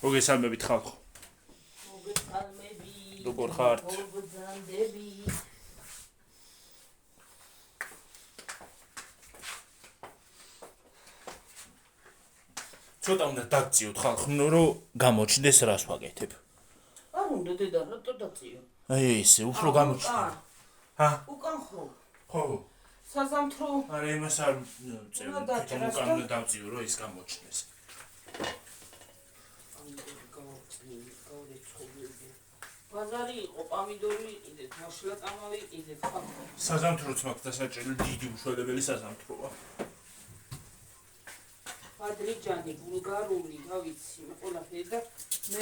მოგესალმებით ხალხო. მოგესალმებით. როგორ ხართ? მოგზანდებით. ცოტა უნდა დაგწიოთ ხალხო, რომ გამოჩნდეს რას ვაკეთებ. არ უნდა დედა, რატო დაწიო? აი ესე, უფრო გამოჩნდა. ჰა? უკან ხო? ხო. საზამთრო. არა, იმას არ წევი. უკან უნდა დავწიო, რომ ის გამოჩნდეს. ბაზარი იყო, პამიდორი იყიდეთ, მაშლა წამალი იყიდეთ, ხალხო. საზამთროც მაქვს დასაჭრელი, დიდი უშველებელი საზამთროა. ადრიჯანი ბულგარული, გავიცი, ყველაფერი და მე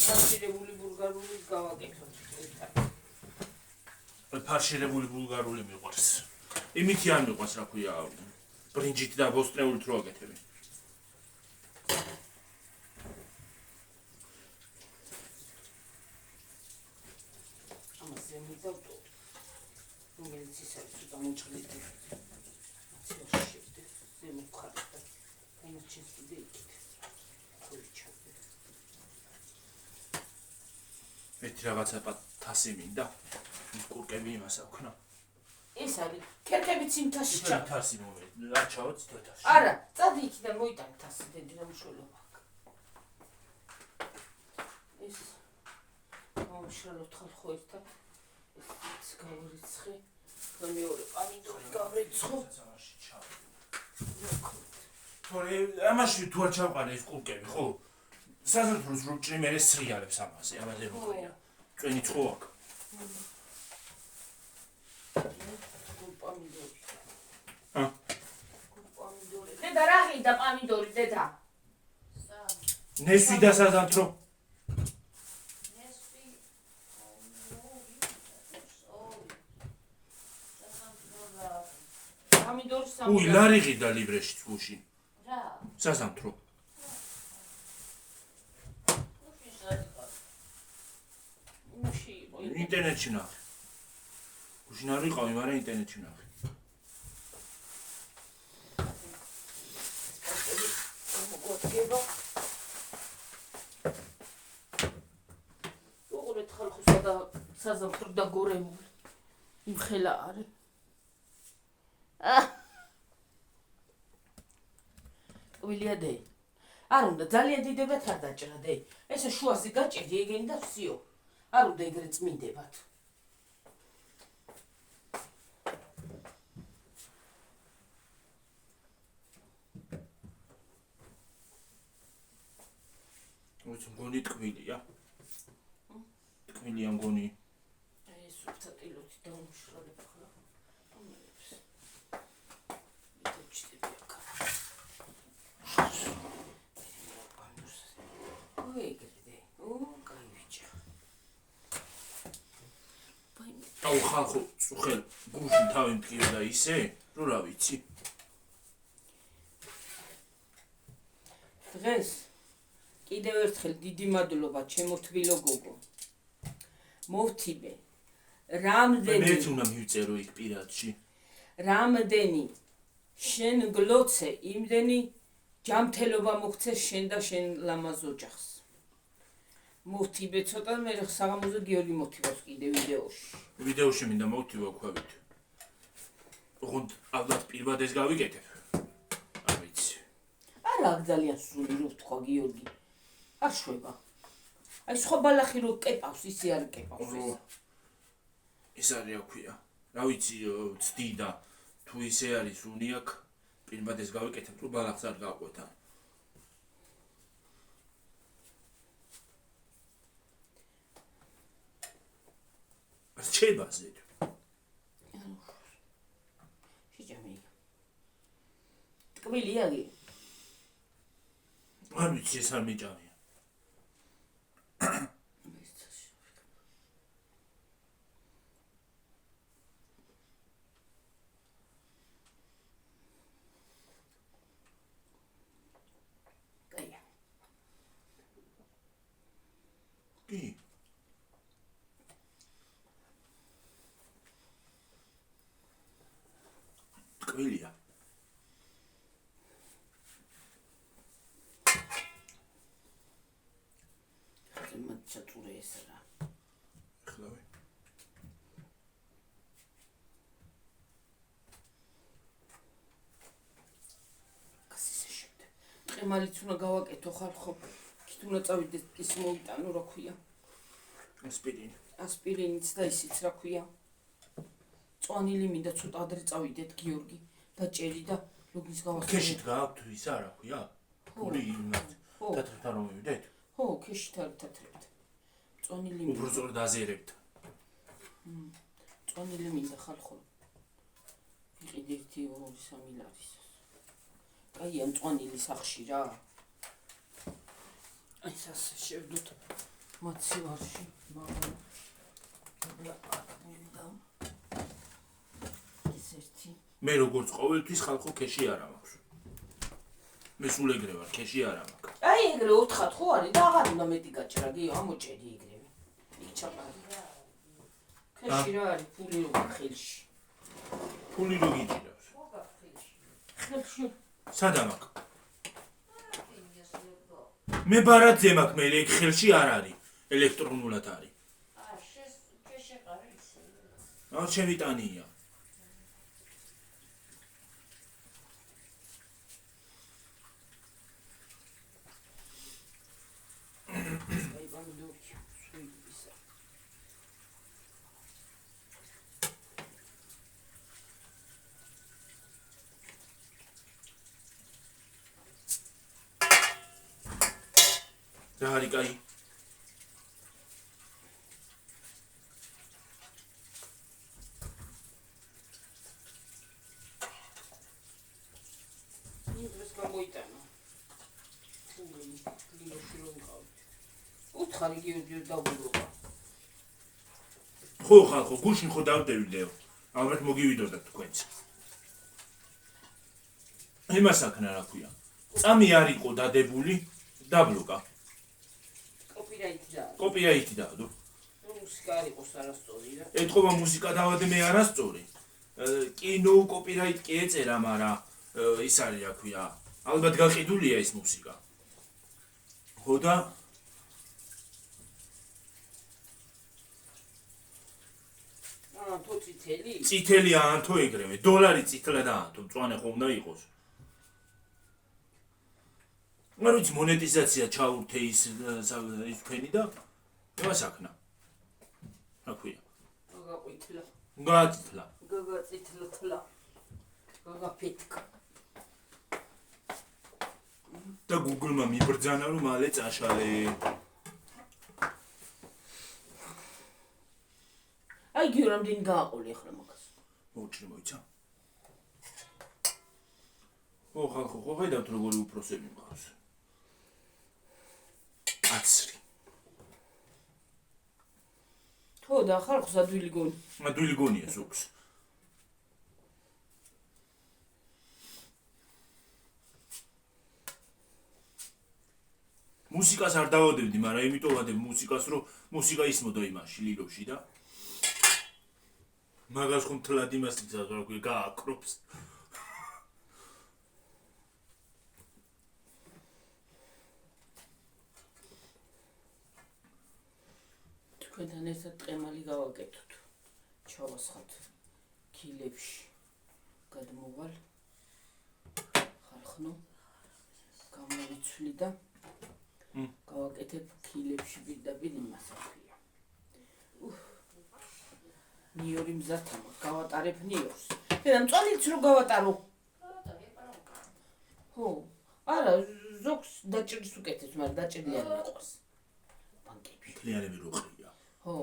ფარშირებული ბულგარული გავაკეთოთ. ფარშირებული ბულგარული მიყვარს. იმითი არ მიყვარს, რა ქვია, ბრინჯით და ბოსტნეულით რო აკეთები. ამაზე მივდავდო. რომელიც ის არის, ცოტა მოჭრილი. ერთი რაღაცა თასი მინდა. კურკები იმას აქვს. ეს არის ქერქებიც იმ თასში ჩა. თასი მომე. რა ჩავთ თასში? არა, წადი იქიდან მოიტან თასი დედი რა მშველობა აქვს. ეს მომშველოთ ხალხო ერთად. ეს გავრიცხე. და მეორე პამიდორი გავრიცხო. თორე ამაში თუ არ ჩავყარე ეს კურკები, ხო? საზამთროს რო ჭრი მე სრიალებს ამაზე რო ყია. წვენი ცხო აქვს. პამიდორი. ჰა? პამიდორი. დედა რა ღირდა პამიდორი, დედა? ნესვი და საზამთრო. პამიდორი სამ. უი, ლარი ღირდა ლიბრეში წუში. რა? საზამთრო. ინტერნეტში ნახე. გუშინ არ ვიყავი, მაგრამ ინტერნეტში ნახე. მოგვადგება. უყურეთ ხალხო, სადა საზამთრო დაგორებული. იმხელა არის. ტკბილია დე. არ უნდა ძალიან დიდებად არ დაჭრა დე. ესე შუაზე გაჭედი ეგენი და ვსიო. არ უნდა ეგრე წმინდებათ. მოიცი მგონი ტკბილია. ტკბილია მგონი. აი ეს უფრო ტილოთი დაუმშრალებ ახლა. ამერებს. მიტოჩდები აქ. ეგრე. კაი ვიჭა. აუ ხალხო, წუხელ გუშინ თავი მткиრდა ისე, რომ რა ვიცი. დღეს კიდევ ერთხელ დიდი მადლობა ჩემო თბილო გოგო. მოვთიბე. რამდენი მეც უნდა მივწერო იქ პირადში. რამდენი შენ გლოცე, იმდენი ჯამთელობა მოგცეს შენ და შენ ლამაზ ოჯახს. მოვთიბე ცოტა მე საღამოზე გიორგი მოვთიბავს კიდე ვიდეოში. ვიდეოში მინდა მოვთიბო ქვევით. ოღონდ ალბათ პირბადეს გავიკეთებ. არ ვიცი. არა აქ ძალიან სული რო თქვა გიორგი. არ შვება. აი სხვა ბალახი რო კეპავს, ისე არ კეპავს ეს. ეს არის რა ქვია. რა ვიცი, ცდი და თუ ისე არის უნიაკ პირბადეს გავიკეთებ, რომ ბალახს არ გავყვეთა. რჩებაზე. შეჭამი. ტკბილია გი? არ ვიცი, ეს არ მიჭამია. კაია. კი. ტკბილია. ყიმად ჩაწურე ეს რა. ახლავე. გასის შემდეგ. ყიმალიც უნდა გავაკეთო ხალხო. იქით უნდა წავიდეთ ის მოიტანო რა ქვია. ასპირინი. ასპირინიც და ისიც რა ქვია. წვანილი მინდა ცოტა ადრე წავიდეთ გიორგი და ჭერი და ლოგის გავასწრებ. ქეშით გააქვთ ისა რა ქვია? ფული იმათ. თათრებთან რომ მივიდეთ? ხო, ქეშით არის თათრებთ. წვანილი მინდა. უფრო სწორად აზერებთ. წვანილი მინდა ხალხო. იყიდე 1 2 3 ლარის. კაი ამ წვანილი სახში რა. აი ასე შევდოთ მაცივარში, მაგრამ მე როგორც ყოველთვის ხალხო ქეში არ მაქვს. მე სულ ეგრე ვარ, ქეში არ მაქვს. აი ეგრე 4 ხო არის და აღარ უნდა მეტი გაჭრა, გიო, ამოჭედი ეგრევე. იქ ჩაყარი. ქეში რა არის, ფული რო ხელში. ფული რო გიჭირავს. ხელში. სადა მაქვს? მე ბარათზე მაქვს, მე ეგ ხელში არ არის, ელექტრონულად არის. ჩემი ტანია. რა არის კაი? ინდრეს გამოიტანა. ფული, ლილოში რომ გავით. უთხარი გიორგი დავუბრუნდა. ხო ხალხო, გუშინ ხო დავდევიდეო. ალბათ მოგივიდოდათ თქვენც. იმას აქნა რა ქვია. წამი არ იყო დადებული, დაბლოკა. კოპირაიტი დავდო. მუსიკა არ იყოს არასწორი რა. ეთქობა მუსიკა დავადე მე არასწორი. კინო კოპირაიტი კი ეწერა, მაგრამ ის არის რა ქვია. ალბათ გაყიდულია ეს მუსიკა. ხო და თო წითელი? წითელი აანთო ეგრევე. დოლარი წითლად აანთო, მწვანე ხო უნდა იყოს. არ ვიცი მონეტიზაცია ჩაურთე ის თქვენი და იმას აქნა. რა ქვია? გაგაყვითლა. გააწითლა. გაგაწითლა. გაგაფეთკა. და Google-მა მიბრძანა რომ მალე წაშალე. აი გიო რამდენი გააყოლი ახლა მაგას. მოუჭრი მოიცა. ო ხალხო, ხო ხედავთ როგორი უფროსები მყავს. აცრი. ხო და ხალხს ადვილი გონი. ადვილი გონია ზოგს. მუსიკას არ დავადებდი, მაგრამ იმიტომ ვადებ მუსიკას, რომ მუსიკა ისმოდა იმაში ლილოში და მაგას ხომ თლად იმას იცავს, რა ქვია, გააკრობს. თქვენთან ერთად ყემალი გავაკეთოთ. ჩავასხათ ქილებში. გადმოვალ. ხარხნო. გამოვიცვლი და გავაკეთებ ქილებში პირდაპირ იმას აქვია. ნიორი მზათა გავატარებ ნიორს. მე მწვალიც რო გავატარო. ხო. არა, ზოგს დაჭრის უკეთებს, მაგრამ დაჭრილი არ მიყვარს. ბანკებში. კლიანები რო ყრია. ხო.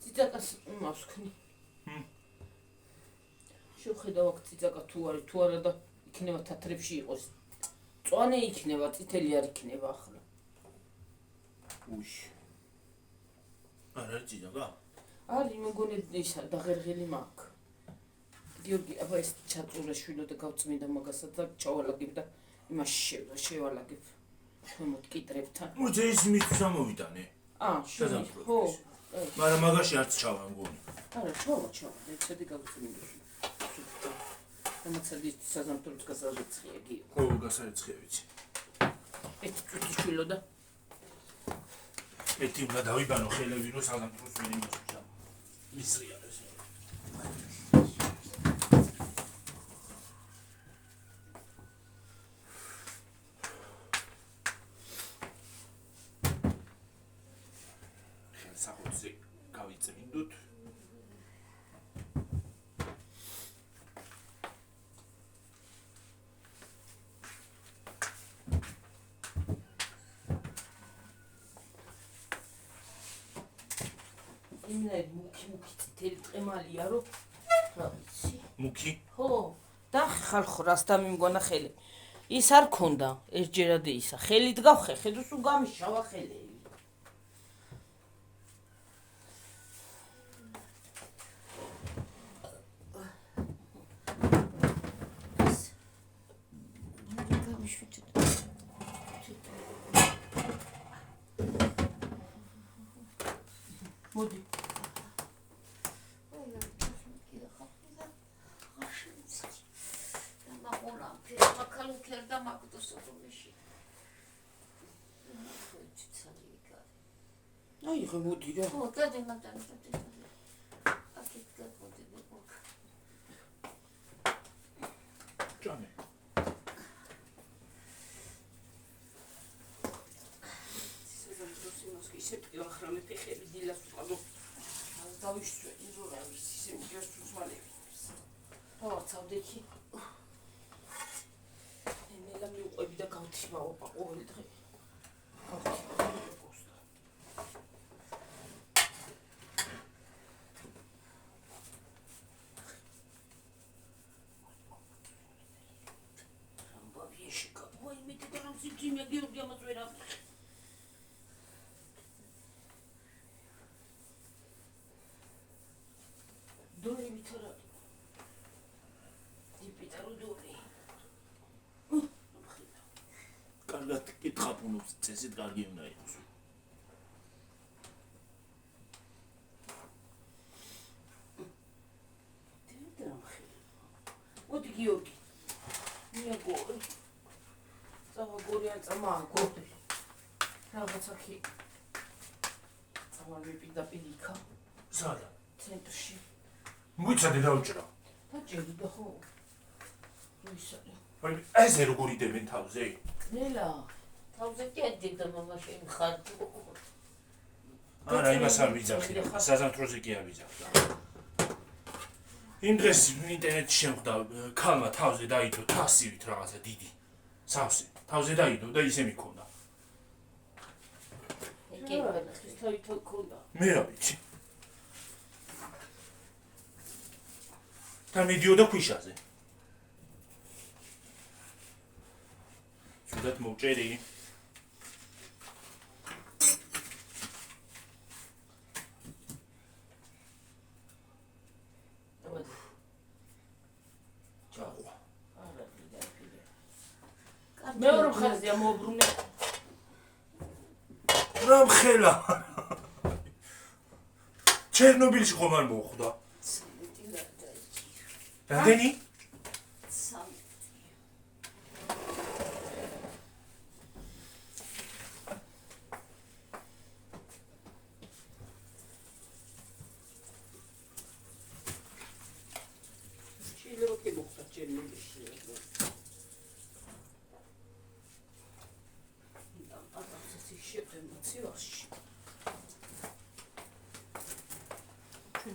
ციცაკას იმას ვქნი. შევხედავ აქ ციცაკა თუ არის, თუ არა და იქნება თათრებში იყოს. წვანე იქნება, წითელი არ იქნება ახლა. უშ. არა ციცაკა? არის მეგონი ისა დაღერღილი მაქვს. გიორგი, აბა ეს ჩაწურე შვილო და გავწმინდა მაგასაც და ჩავალაგებ და იმაში შევალაგებ. თუმოთ კიტრებთან. მოძე ის მით სამოვიდანე. ხო. მაგრამ მაგაში არც ჩავა მგონი. არა, ჩავა, ეცედი გავწმინდა. ამაცადი საზამთროს გასაძეცია გიო. ხო, გასაეცხია ვიცი. ეს წუთი შვილო და ერთი უნდა დავიბანო ხელები რომ საგამტროს ვერ იმასულა მისრიალებს ხელსაყრელზე გავიწმინდოთ იმნაირ მუქი წითელი ტყემალია რომ რა ვიცი მუქი ხო და ხალხო რას დამიმგონა ხელი ის არ ქონდა ერთჯერადე ისა ხელით გავხე ხედოს თუ გამიშავა ხელები მოდი აი ხე მოდი რა ხო დადი მაგდან აკეთ გაგოდი ჭამე ისე აღხრამე ფეხები დილას უყადო დავიშვე ისო რა ის ისე მიგეს თუსმალები დავაცავდექი ნელა მიუყვები და გავთიშმავა ყოველ დღე ამბავიეში კაბოი მეტი და რომ სიძიმე გიორგი ამას ვერ ამხი დორი ვითარა დიპიტარო დორი კარგად კითხავუნობს წესით კარგი უნდა იყოს მოდი გიორგი მიაგორი წავა გორი ან წამა გორი რაღაცა კი წავა მიპირდაპირ იქა სადა ცენტრში მოიცადე დავჭრა დაჭერი და ხო როისარი აი ესე როგორ იდებენ თავზე ნელა თავზე კედი და მამაში მხარდი არა იმას არ ვიძახი საზამთროზე კი არ ვიძახი იმ დღეს ინტერნეტში შემხვდა ქალმა თავზე დაიდო თასივით რაღაცა დიდი სავსე თავზე დაიდო და ისე მიქონდა ეს თავით ქონდა მე რა ვიცი და მიდიოდა ქვიშაზე სულად მოვჭერი მეორე მხარეზე ამოუბრუნე რა მხელა ჩერნობილში ხომ არ მოხვდა რამდენი შეიძლება კი მოხდა ჩერნობილში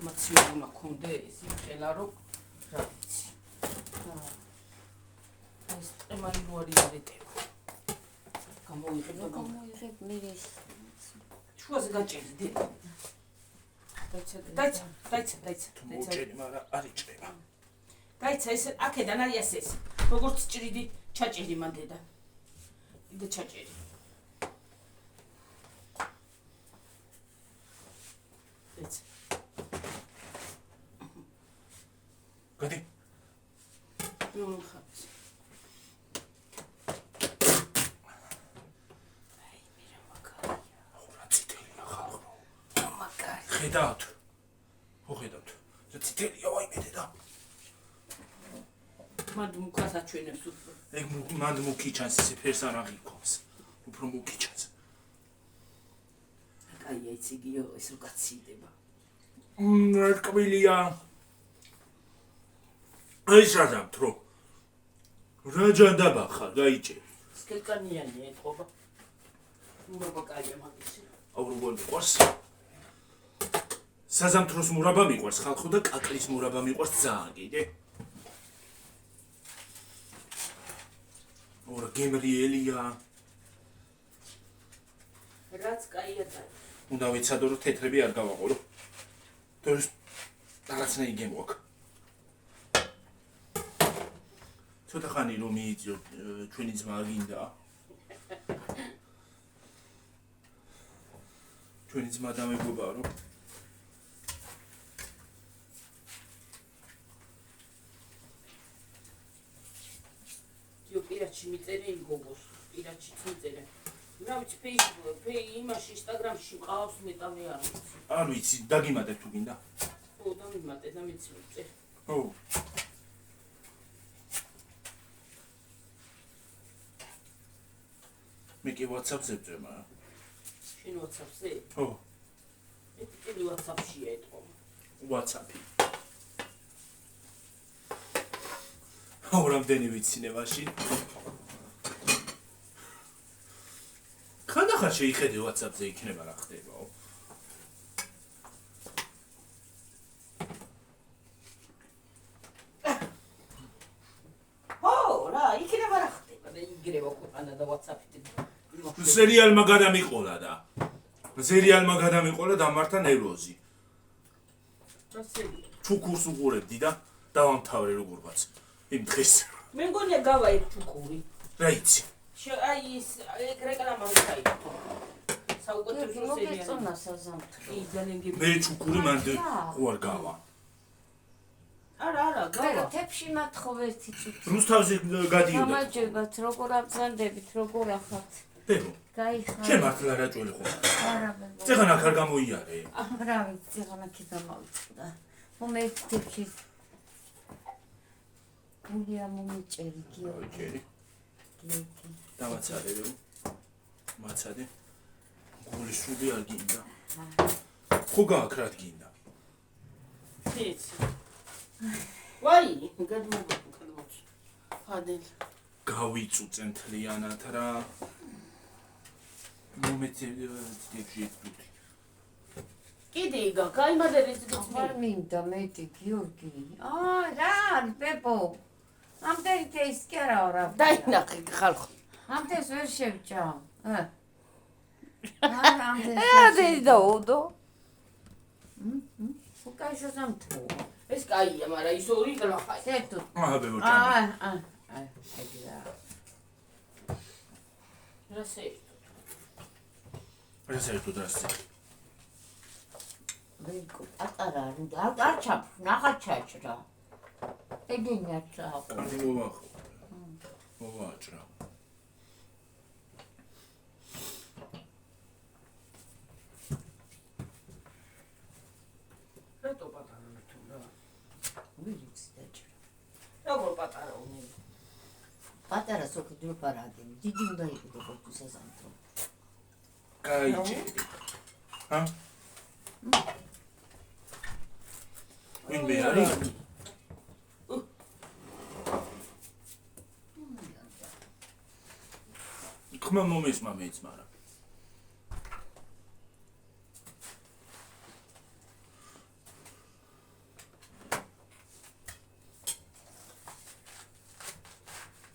მაცივნა კონდეს იმხელა რომ რა ვიცი ეს ტემალი რო არის დეტევა გამოიღებ მირის შუაზე გაჭერი დედა დაიცა თუ მოვჭერი მაგრამ არ იჭრება დაიცა ეს აქედან არის ეს როგორც ჭრიდი ჩაჭერი მან დედა და ჩაჭერი ეს გადი მეორე ხალხს აი მირა მაგარი ახლა ციტელია ხალხო მაგარი ხედავთ ხო ხედავთ זה ციტელია ვაიმე და მანდ მუქას აჩვენებს უფრო ეგ მანდ მუქი ჩანს ისე ფერს არ აღიქონს უფრო მუქი ჩანს აი იცი გიო ეს რო გაცილდება. რკბილია. აი შაზამთრო. რა ჯანდაბა ხარ, გაიჭე. სკელკანიანი ეთყობა. მურაბა კაია მაგისი. აუ როგორ მიყვარს? საზამთროს მურაბა მიყვარს ხალხო და კაკლის მურაბა მიყვარს ძალიან კიდე. ორ გემრიელია. რაც კაია და უნდა ვიცადო რომ თეთრები არ გავაყოლო. თორეს რაღაცნაირი გემოაქვს. ცოტა ხანი რომ მიიწიო ჩვენი ძმა გინდა. ჩვენი ძმა დამეგობაა რომ პირაჩი მიწერე გოგოს, პირაჩი მიწერე. რა ვიცი Facebook, იმაში, Instagram-ში მყავს მეტავე არ ვიცი. არ ვიცი, დაგიმატებ თუ გინდა. ხო, დამიმატე და მეც მიწე. ხო. მე კი WhatsApp-ზე ვწერ, მაგრამ. შენ WhatsApp-ზე? ხო, ეტილი WhatsApp-შია ეთყო. WhatsApp-ი. აუ რამდენი ვიცინებაში. ხანდახან შეიხედე WhatsApp-ზე იქნება რა ხდებაო. ხო, რა, იქნება რა ხდება და იგრევა ქვეყანა და WhatsApp-ით. სერიალმა გადამიყოლა და სერიალმა გადამიყოლა დამართა ნევროზი. რა სერიალი? ჩუქურს უყურებდი და დავამთავრე როგორღაც იმ დღეს. მე მგონია გავა ეგ ჩუქური. რა იცი? აი ის ეგ რეკლამა მოხაიო. საუკეთესო სერიალი. მოგეწონა საზამთრო. კი, ძალიან გიბ. მე ჩუქური მანდ ხوار გავა. არა, გავა. თებში მათხოვე ერთი წუთი. რუსთავზე გადიოდა. გამარჯობათ, როგორ აბრძანდებით, როგორ ახავთ. ბებო, გაიხარ. შენ მართლა რა ჭველი ხო? არა, ბებო. წეგან აქ არ გამოიარე. რა ვიცი, ღანაკი დამავიწყდა. მომე თებში. გულია მომიჭერი გიორგი. ოქეი. გიორგი. დამაცადე ბებო. მაცადე. გული სული არ გინდა. ხო გააქ რა გინდა. ეს. ვაი, გადმოგვიყვანოთ. ადელ. გავიწუწენ თლიანად რა. მომეცე თებში თუთი. კიდე იგა, გაიმადე რეზიდენტი. აღარ მინდა მეტი გიორგი. რა არის ბებო? ამდენი ეს კი არა რა. დაინახე ხალხო. ამდენს ვერ შევჭამ. ამდენი დაუდო. უკაი საზამთრო. ეს კაია, მაგრამ ის ორი გლახა. სერტო. აჰა ბებო ჭამე. ეგია. რა საერთოდ? რა საერთოდ რასე? ვიქო, ატარა არ ჩაფ, ნახა ჩაჭრა. ეგენი არ ჩაყო. კანი მოვახო. მოვაჭრა. რატო პატარა თუ რა? ვირიც დაჭრა. როგორ პატარა უნდა? პატარა სოკი დრო პარადენი. დიდი უნდა იყო როგორც საზამთრო. გაიჭე. ჰა? ვინ მე არის? ხმა მომისმა მეც მაგრამ.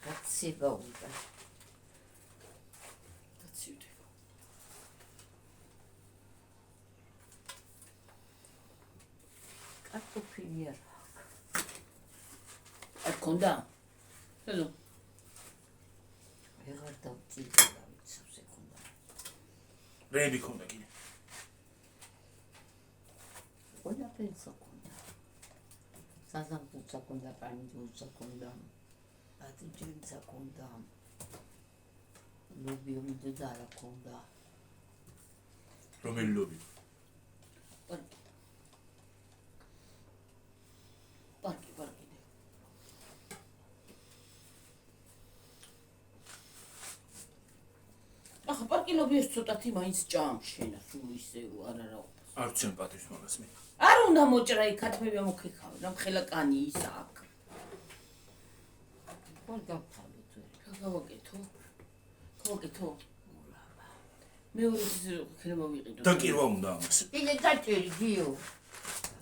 გაცება უნდა. დაცივდი. კარტოფილი არა. არ ქონდა? ეზო. ვეღარ დავწილდა ვიცავს ეხონდა. რეები ქონდა კიდე. ყველაფერს ქონდა. საზამთროც ქონდა, პანიძულს ქონდა. ატიჯენს ქონდა. ლობი უმიდე და არა ქონდა. რომელი ლობი? პარკი. ნახა პარკილობი ეს ცოტათი მაინც ჭამ შენა სულ ისე არა რა არ ვცემ პატივს მაგას მე. არ უნდა მოჭრა იქ ქათმები მოგხიქავ რა მხელა კანი ის აქ What გავთავით ვერ. გავაკეთო გავაკეთო მეორე ხილება ვიყიდო და კირვა უნდა ამას. Იდე დაჭერი გიო.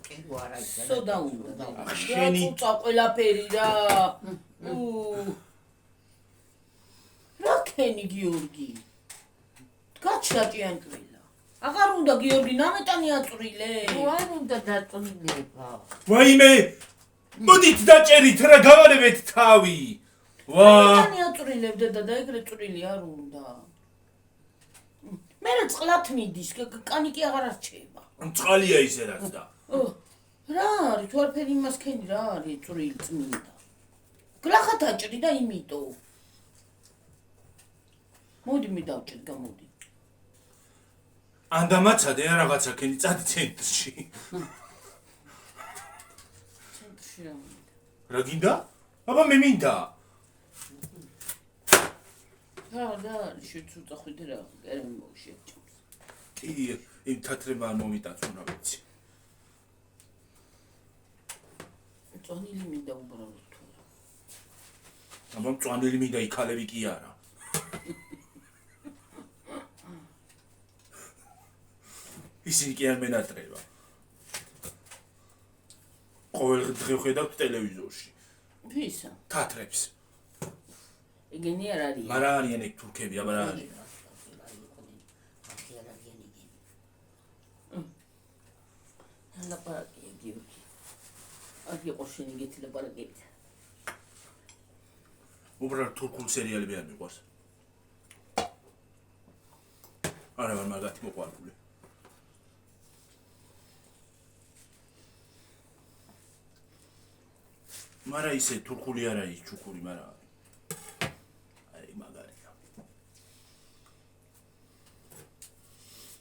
კირვა არა იდა. სოდა უნდა შენი წა ყველაფერი რა რა ქენი გიორგი გაჩა ჭიანჭვილა აღარ უნდა გიორგი ნამეტანი აწვრილე თუ არ უნდა დაწუნდება. ვაიმე მოდით დაჭერით რა გავარებეთ თავი. ვა ნამეტანი აწვრილებდა და ეგრე წვრილი არ უნდა მე რა წყლათ მიდის კანი კი აღარ არჩება წყალია ისე რაც და. რა არის თუ არაფერი იმას ქენი რა არის წვრილი წმინდა გლახა დაჭრი და იმიტომ მოდი მე დავჭერ გამოდი ანდამაცადე რაღაცა ქენი წადი ცენტრში. ცენტრში რა რა გინდა? აბა მე მინდა. და შეცუწა ხვიდე რა კერემ მოგშეჭამს კი იმ თათრება არ მომიტანს უნდა ვიცი. წონილი მინდა უბრალოდ თუ რა აბა მწვანილი მინდა იქალები კი არა. ისინი კი არ მენატრება. ყოველ დღე ხედავთ ტელევიზორში. ვისა თათრებს. ეგენი არ არის არა არიან ეგ თურქები, აბა რა არის? ლაპარაკია გიორგი არ იყო შენ იგეთი ლაპარაკებით უბრალოდ თურქულ სერიალები არ მიყვარს. არა ვარ მაგათი მოყვარული. მარა ისე თურქული არ არის, ჩუქური მარა არის. აი მაგარია.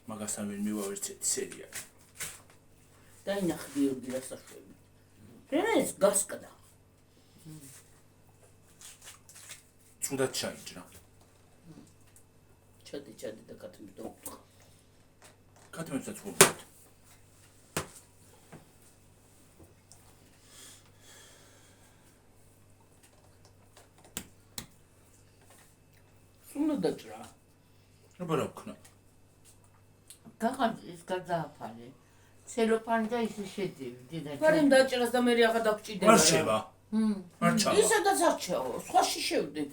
მაგასთან ვერ მივავერცეთ სერიალი. დაინახე გიორგი რა საშვები რემეს გასკდა წუნდად ჩაიჭრა. ჩადე და კათმი დაუთხა კათმებსაც ვუყურებთ. უნდა დაჭრა აბა რა ვქნა? გაღამის გადააფარე. Celofan da isე შედივდი და ვარემ დაჭრას და მე აღარ დაგჭირდება არ შევა. არ ჩავა. ისედაც არ შევა სხვაში შევდებ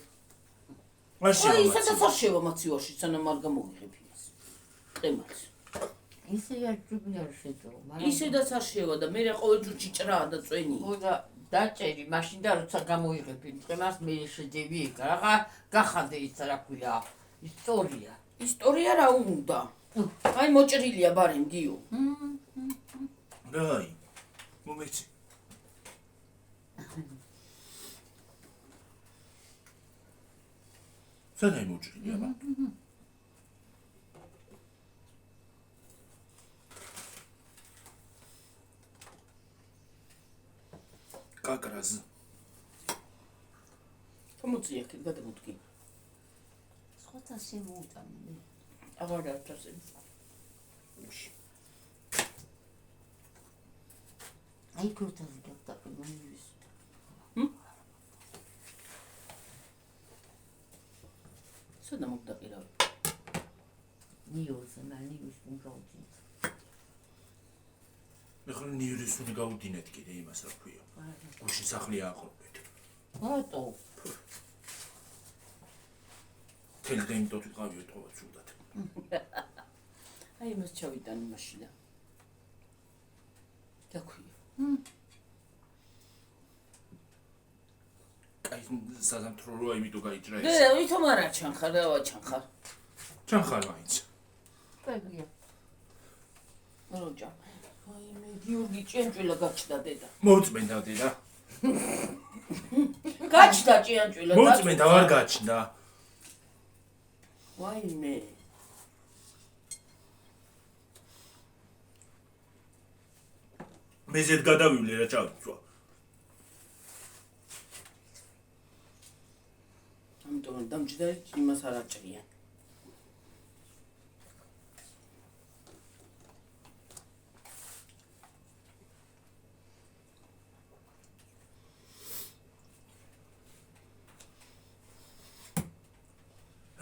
არ შევა. აი ისედაც არ შევა მაცივარში სანამ არ გამოგიღებ ის ყემაც ისე არ ჯუბნი არ შეძლო მაგრამ ისედაც არ შევა და მე ყოველ ჯუჭი ჭრაა და წვენი და დაჭერი მაშინ და როცა გამოიღებ იმას მე შედივი იქ რაღა გახადე ის რა ქვია ისტორია ისტორია რა უნდა აი მოჭრილია ბარემ გიო რაი მომეცი სანაი მოჭრილია აბა კაკრაზ თომოწია კი გადამოდგი სხვათა შემოუტანე აღარ დაწესე აი კურტაზი გაკეთებინის სადა მოგდაყირავ ნიუს ნალიუს უნგაუჯი მე ხომ ნიურის უნდა გავუდინეთ კიდე იმას რა ქვია გუშინ სახლი აყრობეთ ბატო თელდენ დოთ ვიყავიო თქო სულდათ აი მას ჩავიტანი მაშინა დაქვია კაი საზამთრო როა იმიტო გაიჭრა და ეს ვითომ არა ჩანხარ და ვაჩანხარ ჩანხარ მაინც პეგია როჯა აი მე გიორგი ჭიანჭვილა გაჩნდა დედა მოწმენდა დედა გაჩნდა ჭიანჭვილა მოწმენდა არ გაჩნდა ვაიმე მეზეთ გადავივლე რა ჩავწვა ამიტომ დამჭდა იმას არ აჭრიან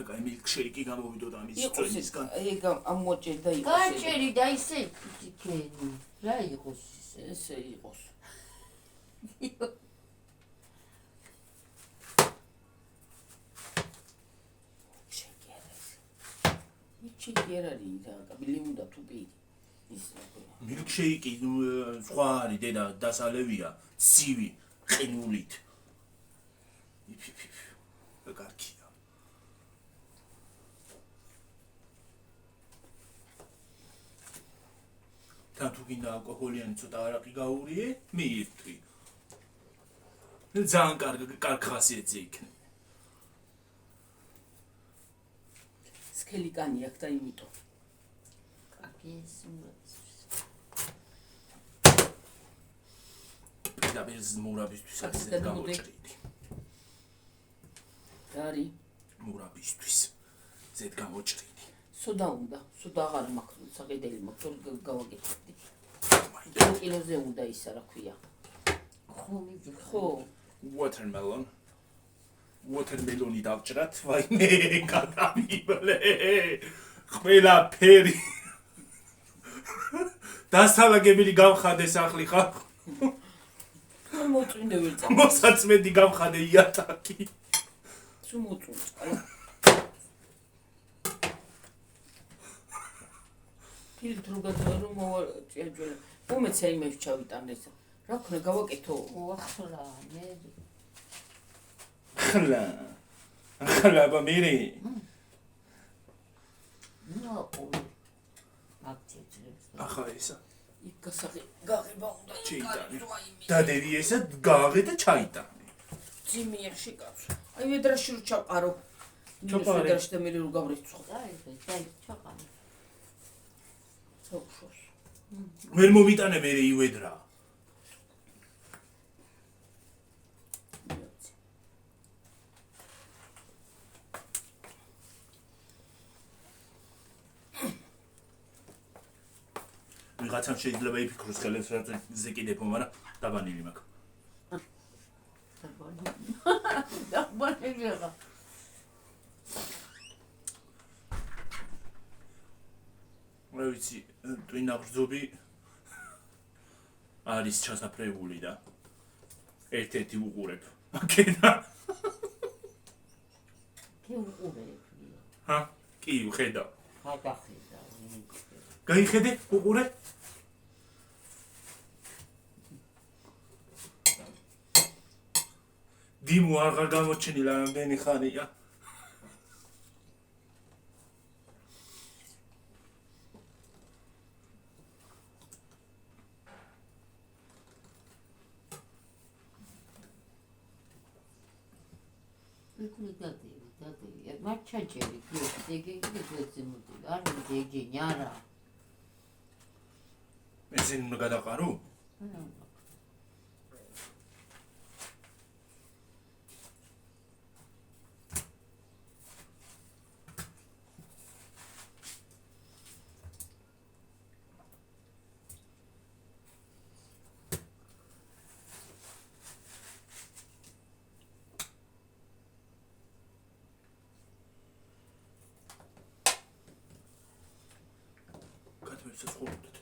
კაი მილკშეიკი გამოვიდოდა ამის იყოს წვენისგან. ეგ ამოჭერდა იყოს. გაჭერი და ისე ფიქენი. რა იყოს ისე? ესე იყოს. ჩიგერარი და კაბილი უნდა თუ პირი. ის მილკშეიკი სხვა არის დედა დასალევია, ცივი, ყინულით. კარგია. თან თუ გინდა ალკოჰოლიანი ცოტა არაყი გაურიე, მიირთვი. ძალიან კარგ ხასიათზე იქნება. სქელი კანი აქვს და იმიტომ. კარგი სიმღერა. და ეს მურაბისთვის არის გამოჭრილი. არი მურაბისთვის ზედ გამოჭრილი. სოდა უნდა, სოდა აღარ მაქვს, საყიდელი მაქვს, გავაკეთებდი. მაინდა კილოზე უნდა ისა რა ქვია. ხო, watermelon. watermelon-ი დავჭრათ, ვაიმე, გადამიბლე. ყველაფერი. დასალაგებელი გამხადე სახლი ხარ. მოწვინე ვერცა. მოსაწმედი გამხადე იატაკი. სუ მოწვინე. ფილტრო გადარო მოვაჭიაჯველი. მომეცა იმებს ჩავიტანე ესა. რა ქნა გავაკეთო? ახლა მე ახლა ბამირი. ნუ აქტიებს. ახლა ისა იქ გასაღი გაღება უნდა ჩაიტანე. დადევი ესა გააღე და ჩაიტანე. ძიმიაში კაცო. აი ვედრაში რო ჩაყარო. ჩაყარე. ვედრაში და მე რო გავრიცხო. დაი ჩაყარე. სოფშოს. ვერ მომიტანე მე ივედრა. ვიღაცამ შეიძლება იფიქროს ხელებს რა ზეკიდებო, მაგრამ დაბანილი მაქვს. დაბანილია. რა ვიცი, ტვინაღრძობი არის ჩასაფრებული და ერთ-ერთი უყურებ. აქედა. კი უყურებ. ჰა? კი, ვხედა. გადახედა. გაიხედე, უყურე? დიმო აღარ გამოჩენილა რამდენი ხანია. დადები. მათ ჩაჭერი, დეგე ძემოდი. არ დეგე ཉარა. ესენი უნდა გადაყარო? კაცებს ცხოვრობდეთ.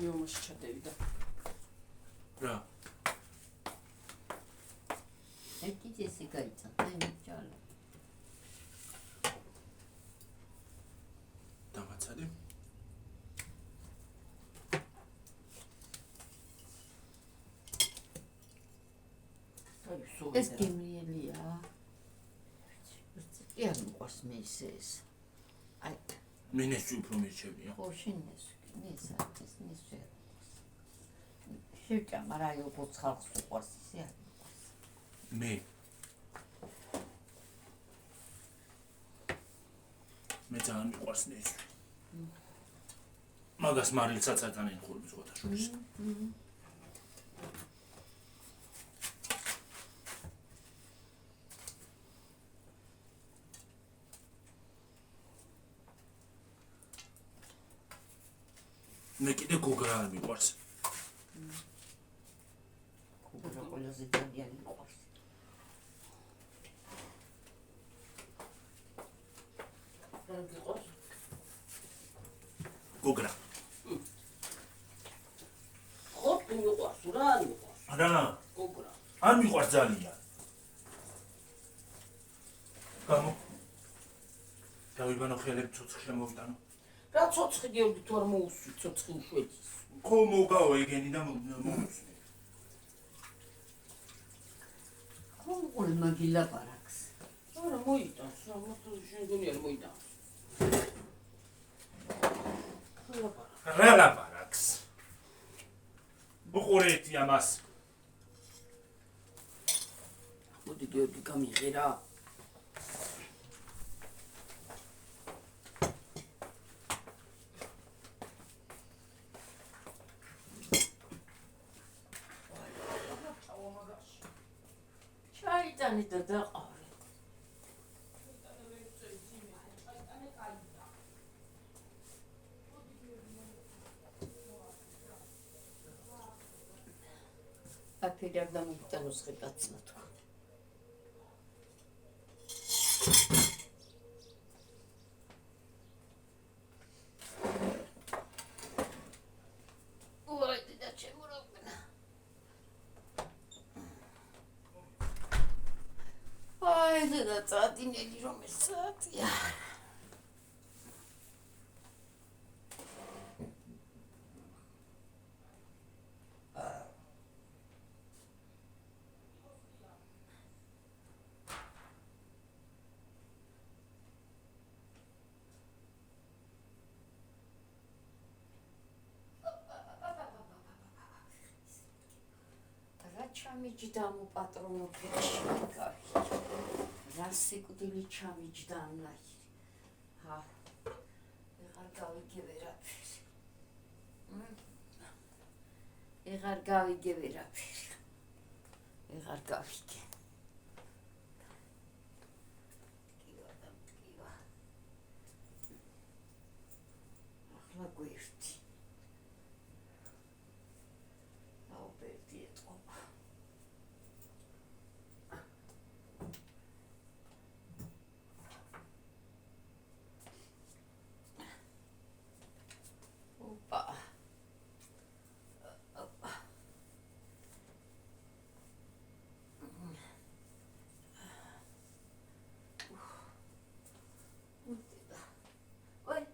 გიომაში ჩადევიდა. რა? ერთი ესე გაიცა, აი ჩალა. დამაცადე. ეს გემრიელია. კი არ მიყვარს მე ეს. აი, მინეს უფრო მირჩევია. ხო შინეს. ნისა, ეს ნისა. შევჭა, მაგრამ როგორც ხალხს უყვარს ისე არ მიყვარს. მე მე ძალიან მიყვარს ნეჟვი. მაგას მარილსაც არ ძალიან ხურმი ზღოთა შორის. მე კიდე გოგრა არ მიყვარს. გოგრა ყველაზე ძალიან მიყვარს. რა გიყავს? გოგრა. ხო მიყვარს რა არ მიყვარს რა? გოგრა არ მიყვარს ძალიან. გამო. დავიბანო ხელები ცოცხლი შემოვიტანო. რა ცოცხი გიორგი თუ არ მოусვი ცოცხი უშვედის ხო მოგაო ეგენი და მოვუსვი. ხომ მაგილაპარაკს. არა მოიტანს რა მოთო შენ გონი არ მოიტანს რა ლაპარაკს. უყურეთი ამას. მოდი გიორგი გამიღე რა ჩაიტანი და დაყავე. აფერი არ დამოგიტანოს ხეთაცნა თქვა. უაი და ჩემურობნა. აი და წადინელი რომ ეს საათია. ჩამიჯდა მო პატრონო ფეში. რა სიკვდილი ჩამიჯდა ამნაირი. ჰა. ეღარ გავიგე ვერაფერი. ეღარ გავიგე ვერაფერი. ეღარ გავიგე. კივა და კივა. ახლა გვერდი. აუპერდი ეთყობა. Ой,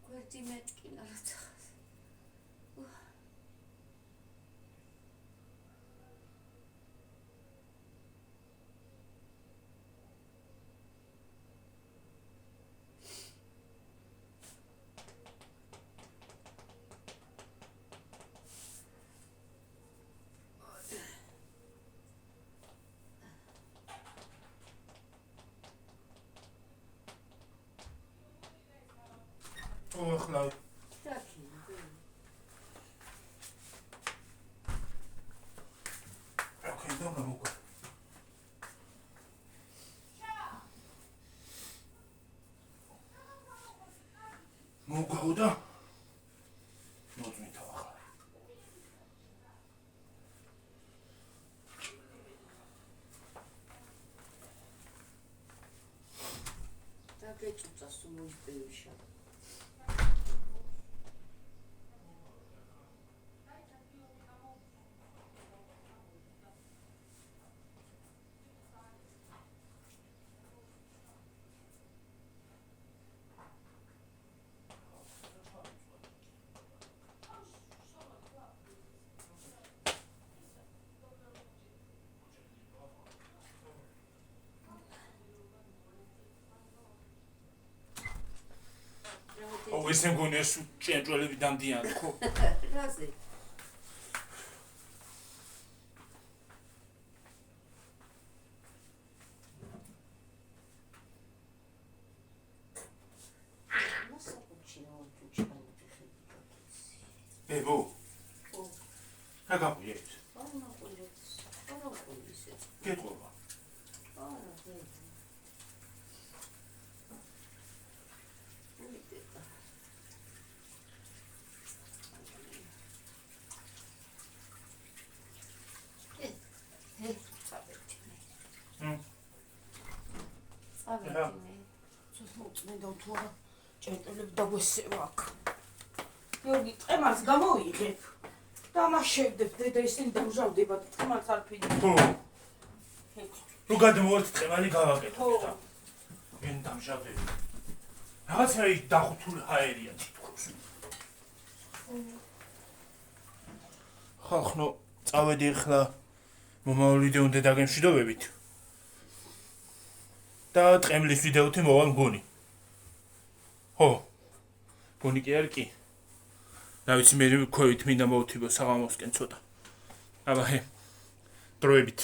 გვერდი მეტკინა რაცა. ახლა ოკეი და მოგო მოგაუდა მოწმითა ახლა და გეჭუცა სულიშა ესე მგონია სულ ჭიანჭველები დამდიან ხო? რაზე? ბებო. რა გაგვიეთ? გეტყობა. მოწმენდა თუ არა ჭიანჭველები დაგვესევა აქ. გიორგი, ტყემალს გამოიღებ. დამაშევდებ, დედა ისინი დამჟავდებათ, ტყემალს არ ფიდი. ხო. რო გადმოვართ ტყემალი გავაკეთოთ ხო. და. ვინ დამჟავდები? რაღაცა ის დახუთული ჰაერია თითქოს. ხალხნო, წავედი ახლა მომავალ ვიდეონდე დაგემშვიდობებით. და ტყემლის ვიდეოთი მოვალ მგონი. ხო. მგონი კი არ კი. რა ვიცი მე ქვევით მინდა მოვთიბო საღამოსკენ ცოტა. აბა ჰე. დროებით.